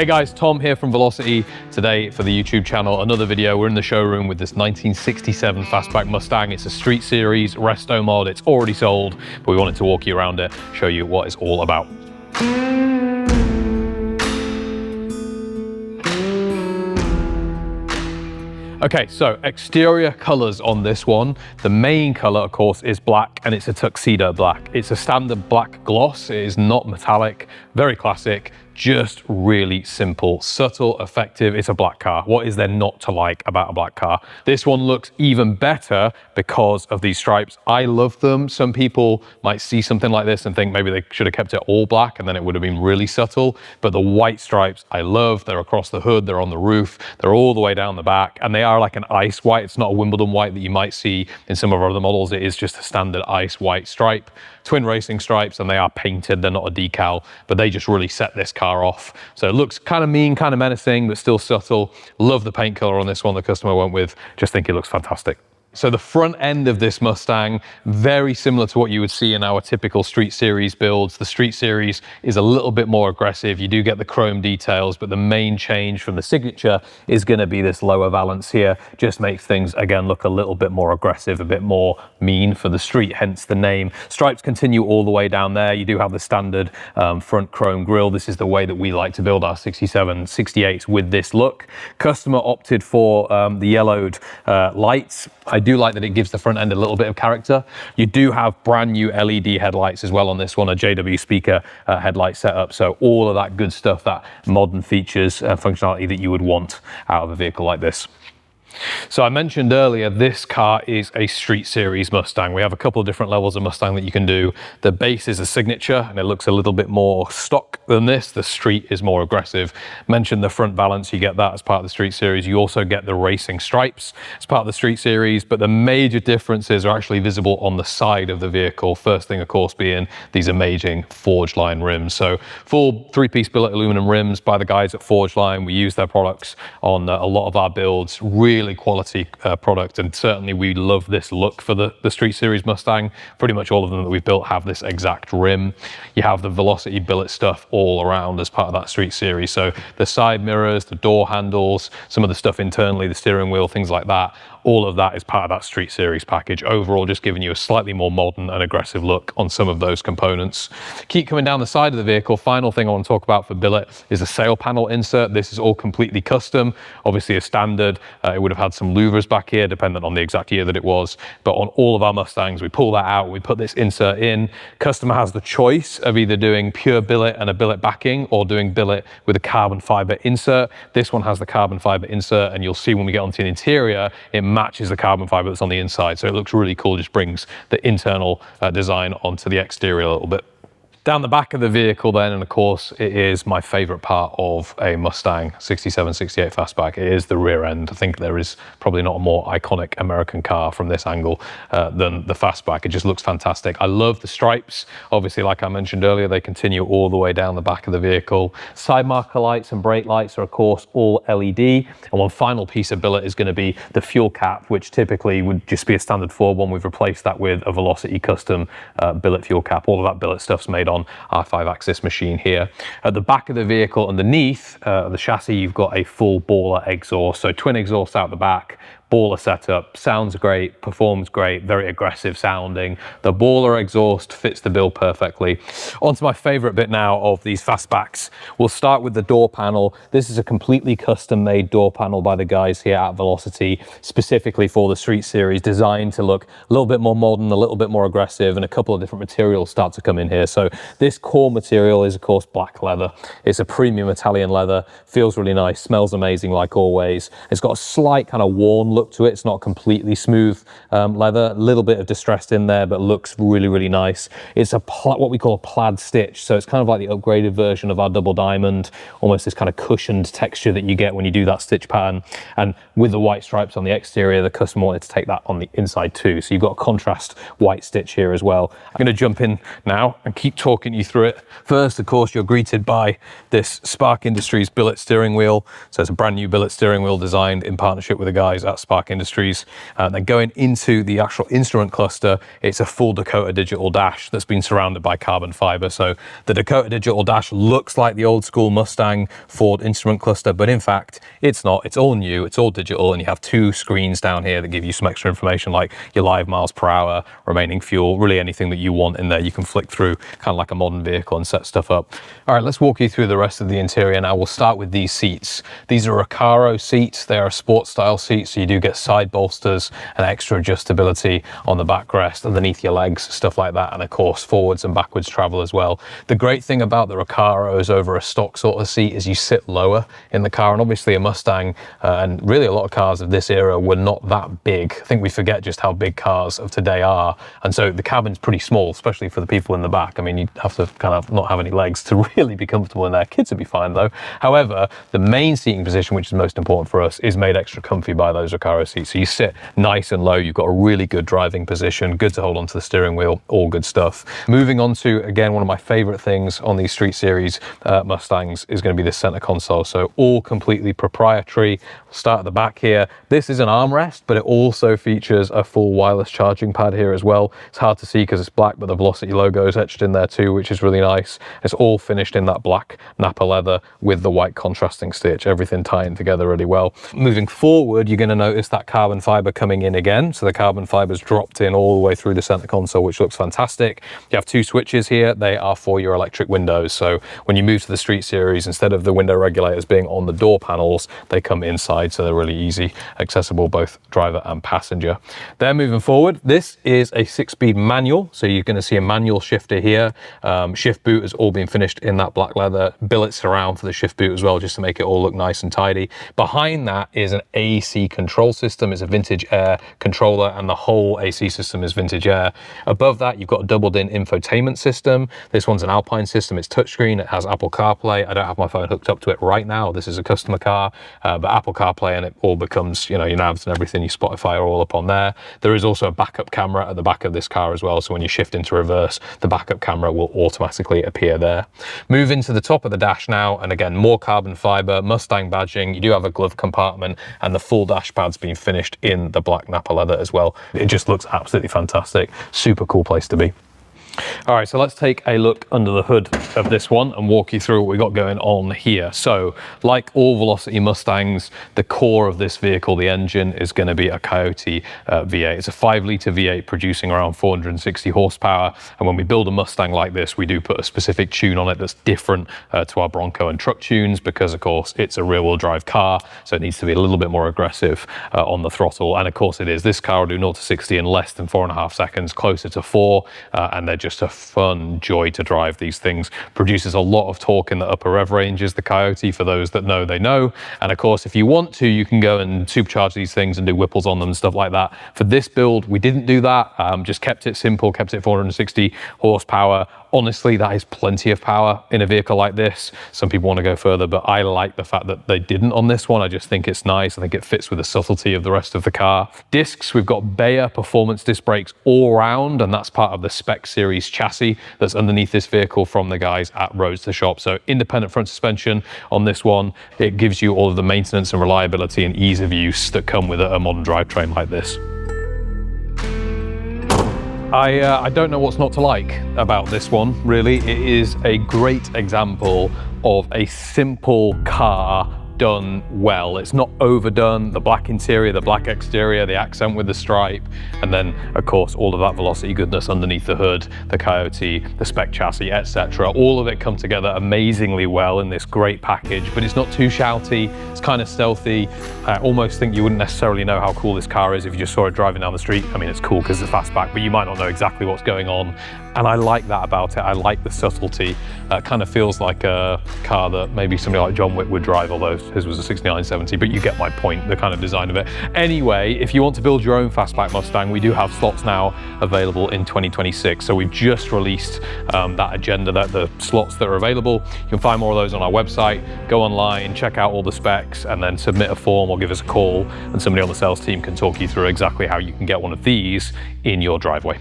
Hey guys, Tom here from Velocity. Today for the YouTube channel, another video. We're in the showroom with this 1967 Fastback Mustang. It's a street series, resto mod. It's already sold, but we wanted to walk you around it, show you what it's all about. Okay, so exterior colors on this one. The main color, of course, is black, and it's a tuxedo black. It's a standard black gloss. It is not metallic, very classic, just really simple, subtle, effective. It's a black car. What is there not to like about a black car? This one looks even better because of these stripes. I love them. Some people might see something like this and think maybe they should have kept it all black and then it would have been really subtle. But the white stripes I love. They're across the hood, they're on the roof, they're all the way down the back, and they are like an ice white. It's not a Wimbledon white that you might see in some of our other models. It is just a standard ice white stripe. Twin racing stripes, and they are painted. They're not a decal, but they just really set this car off. So it looks kind of mean, kind of menacing, but still subtle. Love the paint color on this one the customer went with. Just think it looks fantastic. So the front end of this Mustang, very similar to what you would see in our typical Street Series builds. The Street Series is a little bit more aggressive. You do get the chrome details, but the main change from the Signature is going to be this lower valance here. Just makes things, again, look a little bit more aggressive, a bit more mean for the street, hence the name. Stripes continue all the way down there. You do have the standard front chrome grille. This is the way that we like to build our 67, 68s with this look. Customer opted for the yellowed lights. I do like that it gives the front end a little bit of character. You do have brand new LED headlights as well on this one, a JW speaker headlight setup. So all of that good stuff, that modern features, functionality that you would want out of a vehicle like this. So I mentioned earlier, this car is a Street Series Mustang. We have a couple of different levels of Mustang that you can do. The base is a Signature, and it looks a little bit more stock than this. The Street is more aggressive. Mentioned the front balance, you get that as part of the Street Series. You also get the racing stripes as part of the Street Series, but the major differences are actually visible on the side of the vehicle. First thing, of course, being these amazing Forge Line rims. So full three-piece billet aluminum rims by the guys at Forge Line. We use their products on a lot of our builds. Really quality product, and certainly we love this look for the Street Series Mustang. Pretty much all of them that we've built have this exact rim. You have the Velocity billet stuff all around as part of that Street Series. So the side mirrors, the door handles, some of the stuff internally, the steering wheel, things like that, all of that is part of that Street Series package. Overall, just giving you a slightly more modern and aggressive look on some of those components. Keep coming down the side of the vehicle. Final thing I want to talk about for billet is a sail panel insert. This is all completely custom. Obviously a standard. It would have had some louvers back here, depending on the exact year that it was. But on all of our Mustangs, we pull that out, we put this insert in. Customer has the choice of either doing pure billet and a billet backing or doing billet with a carbon fiber insert. This one has the carbon fiber insert, and you'll see when we get onto the interior, it matches the carbon fiber that's on the inside. So it looks really cool, just brings the internal design onto the exterior a little bit. Down the back of the vehicle then, and of course it is my favorite part of a Mustang 67, 68 Fastback, it is the rear end. I think there is probably not a more iconic American car from this angle than the Fastback. It just looks fantastic. I love the stripes. Obviously, like I mentioned earlier, they continue all the way down the back of the vehicle. Side marker lights and brake lights are of course all LED. And one final piece of billet is going to be the fuel cap, which typically would just be a standard Ford one. We've replaced that with a Velocity custom billet fuel cap. All of that billet stuff's made on our 5-axis machine here. At the back of the vehicle underneath the chassis, you've got a full baller exhaust. So twin exhaust out the back, baller setup, sounds great, performs great, very aggressive sounding. The baller exhaust fits the bill perfectly. On to my favorite bit now of these Fastbacks. We'll start with the door panel. This is a completely custom made door panel by the guys here at Velocity, specifically for the Street Series, designed to look a little bit more modern, a little bit more aggressive, and a couple of different materials start to come in here. So this core material is of course black leather. It's a premium Italian leather, feels really nice, smells amazing like always. It's got a slight kind of worn look to it. It's not completely smooth leather, a little bit of distressed in there, but looks really, really nice. It's what we call a plaid stitch. So it's kind of like the upgraded version of our double diamond, almost this kind of cushioned texture that you get when you do that stitch pattern. And with the white stripes on the exterior, the customer wanted to take that on the inside too. So you've got a contrast white stitch here as well. I'm going to jump in now and keep talking you through it. First, of course, you're greeted by this Spark Industries billet steering wheel. So it's a brand new billet steering wheel designed in partnership with the guys at Spark Spark Industries. Then going into the actual instrument cluster, it's a full Dakota digital dash that's been surrounded by carbon fiber. So the Dakota digital dash looks like the old school Mustang Ford instrument cluster, but in fact, it's not. It's all new, it's all digital, and you have two screens down here that give you some extra information like your live miles per hour, remaining fuel, really anything that you want in there. You can flick through kind of like a modern vehicle and set stuff up. All right, let's walk you through the rest of the interior now. We'll start with these seats. These are Recaro seats. They are a sports style seat, so you do get side bolsters and extra adjustability on the backrest, underneath your legs, stuff like that, and of course forwards and backwards travel as well. The great thing about the Recaros over a stock sort of seat is you sit lower in the car, and obviously a Mustang and really a lot of cars of this era were not that big. I think we forget just how big cars of today are, and so the cabin's pretty small, especially for the people in the back. I mean, you have to kind of not have any legs to really be comfortable in there. Kids would be fine though. However, the main seating position, which is most important for us, is made extra comfy by those Recaro seats. So you sit nice and low, you've got a really good driving position, good to hold onto the steering wheel, all good stuff. Moving on to, again, one of my favorite things on these Street Series Mustangs is going to be the center console. So all completely proprietary. We'll start at the back here. This is an armrest, but it also features a full wireless charging pad here as well. It's hard to see because it's black, but the Velocity logo is etched in there too, which is really nice. It's all finished in that black Napa leather with the white contrasting stitch, everything tying together really well. Moving forward, you're going to notice that carbon fiber coming in again. So the carbon fiber's dropped in all the way through the center console, which looks fantastic. You have two switches here. They are for your electric windows. So when you move to the Street Series, instead of the window regulators being on the door panels, they come inside, so they're really easy, accessible both driver and passenger. Then moving forward, this is a 6-speed manual. So you're going to see a manual shifter here. Shift boot has all been finished in that black leather. Billet surround for the shift boot as well, just to make it all look nice and tidy. Behind that is an AC control system. It's a vintage air controller, and the whole AC system is vintage air. Above that, you've got a doubled-in infotainment system. This one's an Alpine system. It's touchscreen. It has Apple CarPlay. I don't have my phone hooked up to it right now. This is a customer car, but Apple CarPlay, and it all becomes, you know, your navs and everything, your Spotify are all up on there. There is also a backup camera at the back of this car as well. So when you shift into reverse, the backup camera will automatically appear there. Move into the top of the dash now, and again, more carbon fiber, Mustang badging. You do have a glove compartment, and the full dash pad's been finished in the black Napa leather as well. It just looks absolutely fantastic. Super cool place to be. All right, so let's take a look under the hood of this one and walk you through what we got going on here. So like all Velocity Mustangs, the core of this vehicle, the engine, is going to be a Coyote V8. It's a 5-litre V8 producing around 460 horsepower. And when we build a Mustang like this, we do put a specific tune on it that's different to our Bronco and truck tunes, because of course it's a rear-wheel drive car, so it needs to be a little bit more aggressive on the throttle. And of course it is. This car will do 0 to 60 in less than 4.5 seconds, closer to 4, and they're just a fun joy to drive. These things produces a lot of torque in the upper rev ranges, the Coyote, for those that know, they know. And of course, if you want to, you can go and supercharge these things and do whipples on them and stuff like that. For this build, we didn't do that, just kept it simple, kept it 460 horsepower. Honestly, that is plenty of power in a vehicle like this. Some people want to go further, but I like the fact that they didn't on this one. I just think it's nice. I think it fits with the subtlety of the rest of the car. Discs, we've got Bayer performance disc brakes all round, and that's part of the Spec Series chassis that's underneath this vehicle from the guys at Roadster Shop. So independent front suspension on this one. It gives you all of the maintenance and reliability and ease of use that come with a modern drivetrain like this. I don't know what's not to like about this one, really. It is a great example of a simple car done well. It's not overdone. The black interior, the black exterior, the accent with the stripe, and then of course all of that Velocity goodness underneath the hood, the Coyote, the spec chassis, etc. All of it come together amazingly well in this great package, but it's not too shouty. It's kind of stealthy. I almost think you wouldn't necessarily know how cool this car is if you just saw it driving down the street. I mean, it's cool because it's fastback, but you might not know exactly what's going on. And I like that about it. I like the subtlety. It kind of feels like a car that maybe somebody like John Wick would drive, although his was a 6970, but you get my point, the kind of design of it. Anyway, if you want to build your own fastback Mustang, we do have slots now available in 2026. So we've just released that agenda, the slots that are available. You can find more of those on our website. Go online, check out all the specs, and then submit a form or give us a call, and somebody on the sales team can talk you through exactly how you can get one of these in your driveway.